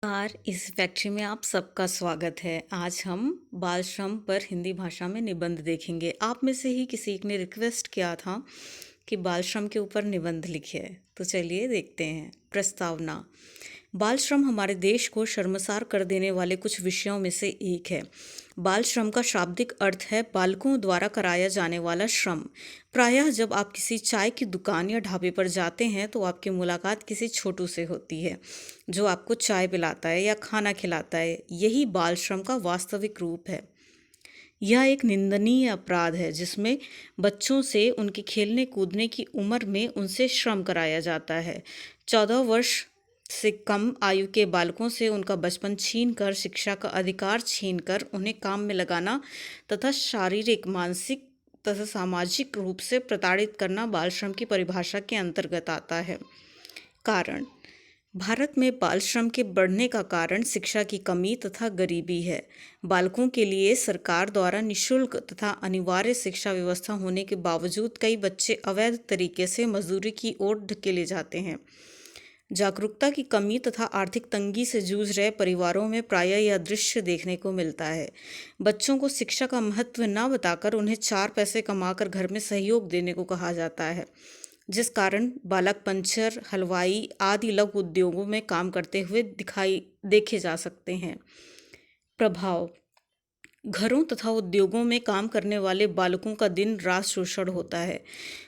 इस फैक्ट्री में आप सबका स्वागत है। आज हम बाल श्रम पर हिंदी भाषा में निबंध देखेंगे। आप में से ही किसी एक ने रिक्वेस्ट किया था कि बाल श्रम के ऊपर निबंध लिखिए, तो चलिए देखते हैं। प्रस्तावना। बाल श्रम हमारे देश को शर्मसार कर देने वाले कुछ विषयों में से एक है। बाल श्रम का शाब्दिक अर्थ है बालकों द्वारा कराया जाने वाला श्रम। प्रायः जब आप किसी चाय की दुकान या ढाबे पर जाते हैं तो आपकी मुलाकात किसी छोटू से होती है जो आपको चाय पिलाता है या खाना खिलाता है। यही बाल श्रम का वास्तविक रूप है। यह एक निंदनीय अपराध है जिसमें बच्चों से उनके खेलने कूदने की उम्र में उनसे श्रम कराया जाता है। 14 वर्ष से कम आयु के बालकों से उनका बचपन छीनकर, शिक्षा का अधिकार छीनकर उन्हें काम में लगाना तथा शारीरिक, मानसिक तथा सामाजिक रूप से प्रताड़ित करना बाल श्रम की परिभाषा के अंतर्गत आता है। कारण। भारत में बाल श्रम के बढ़ने का कारण शिक्षा की कमी तथा गरीबी है। बालकों के लिए सरकार द्वारा निःशुल्क तथा अनिवार्य शिक्षा व्यवस्था होने के बावजूद कई बच्चे अवैध तरीके से मजदूरी की ओर धकेले जाते हैं। जागरूकता की कमी तथा आर्थिक तंगी से जूझ रहे परिवारों में प्रायः यह दृश्य देखने को मिलता है। बच्चों को शिक्षा का महत्व न बताकर उन्हें 4 पैसे कमाकर घर में सहयोग देने को कहा जाता है, जिस कारण बालक पंचर, हलवाई आदि लघु उद्योगों में काम करते हुए देखे जा सकते हैं। प्रभाव। घरों तथा उद्योगों में काम करने वाले बालकों का दिन रात शोषण होता है।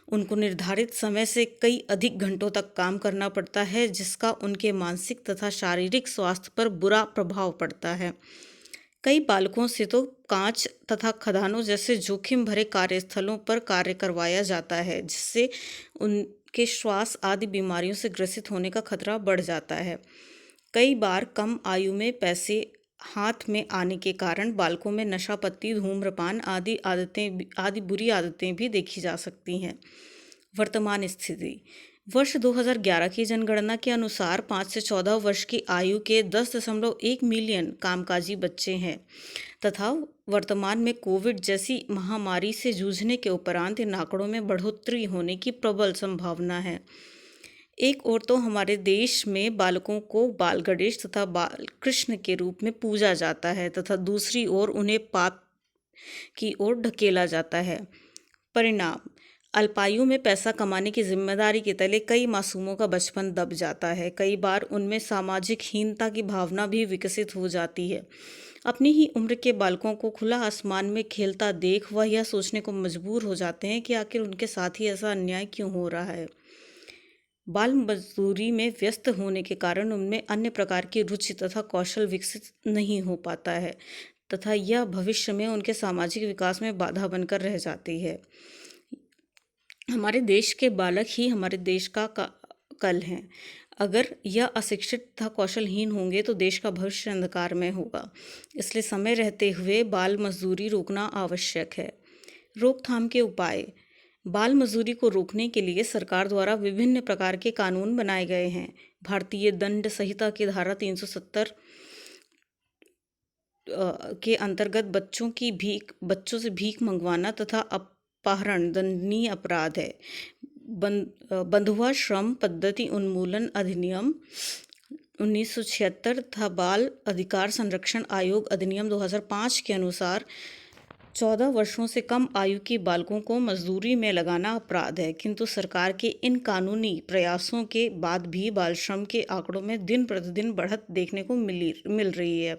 उनको निर्धारित समय से कई अधिक घंटों तक काम करना पड़ता है, जिसका उनके मानसिक तथा शारीरिक स्वास्थ्य पर बुरा प्रभाव पड़ता है। कई बालकों से तो कांच तथा खदानों जैसे जोखिम भरे कार्यस्थलों पर कार्य करवाया जाता है, जिससे उनके श्वास आदि बीमारियों से ग्रसित होने का खतरा बढ़ जाता है। कई बार कम आयु में पैसे हाथ में आने के कारण बालकों में नशापत्ती, धूम्रपान आदि बुरी आदतें भी देखी जा सकती हैं। वर्तमान स्थिति। वर्ष 2011 की जनगणना के अनुसार 5 से 14 वर्ष की आयु के 10.1 मिलियन कामकाजी बच्चे हैं तथा वर्तमान में कोविड जैसी महामारी से जूझने के उपरांत इन आंकड़ों में बढ़ोतरी होने की प्रबल संभावना है। एक ओर तो हमारे देश में बालकों को बाल गणेश तथा बाल कृष्ण के रूप में पूजा जाता है तथा दूसरी ओर उन्हें पाप की ओर ढकेला जाता है। परिणाम। अल्पायु में पैसा कमाने की जिम्मेदारी के तले कई मासूमों का बचपन दब जाता है। कई बार उनमें सामाजिक हीनता की भावना भी विकसित हो जाती है। अपनी ही उम्र के बालकों को खुला आसमान में खेलता देख वह यह सोचने को मजबूर हो जाते हैं कि आखिर उनके साथ ही ऐसा अन्याय क्यों हो रहा है। बाल मजदूरी में व्यस्त होने के कारण उनमें अन्य प्रकार की रुचि तथा कौशल विकसित नहीं हो पाता है तथा यह भविष्य में उनके सामाजिक विकास में बाधा बनकर रह जाती है। हमारे देश के बालक ही हमारे देश का कल हैं। अगर यह अशिक्षित तथा कौशलहीन होंगे तो देश का भविष्य अंधकार में होगा। इसलिए समय रहते हुए बाल मजदूरी रोकना आवश्यक है। रोकथाम के उपाय। बाल मजदूरी को रोकने के लिए सरकार द्वारा विभिन्न प्रकार के कानून बनाए गए हैं। भारतीय दंड संहिता की धारा 370 के अंतर्गत बच्चों से भीख मंगवाना तथा अपहरण दंडनीय अपराध है। बंधुआ श्रम पद्धति उन्मूलन अधिनियम 1976 तथा बाल अधिकार संरक्षण आयोग अधिनियम 2005 के अनुसार 14 वर्षों से कम आयु के बालकों को मजदूरी में लगाना अपराध है, किंतु सरकार के इन कानूनी प्रयासों के बाद भी बाल श्रम के आंकड़ों में दिन प्रतिदिन बढ़त देखने को मिल रही है।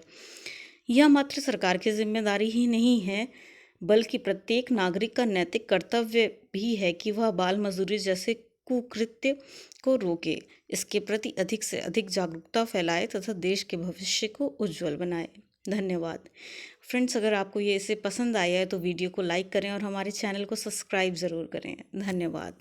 यह मात्र सरकार की जिम्मेदारी ही नहीं है, बल्कि प्रत्येक नागरिक का नैतिक कर्तव्य भी है कि वह बाल मजदूरी जैसे कुकृत्य को रोके, इसके प्रति अधिक से अधिक जागरूकता फैलाए तथा देश के भविष्य को उज्जवल बनाए। धन्यवाद। फ्रेंड्स, अगर आपको ये इसे पसंद आया है तो वीडियो को लाइक करें और हमारे चैनल को सब्सक्राइब ज़रूर करें। धन्यवाद।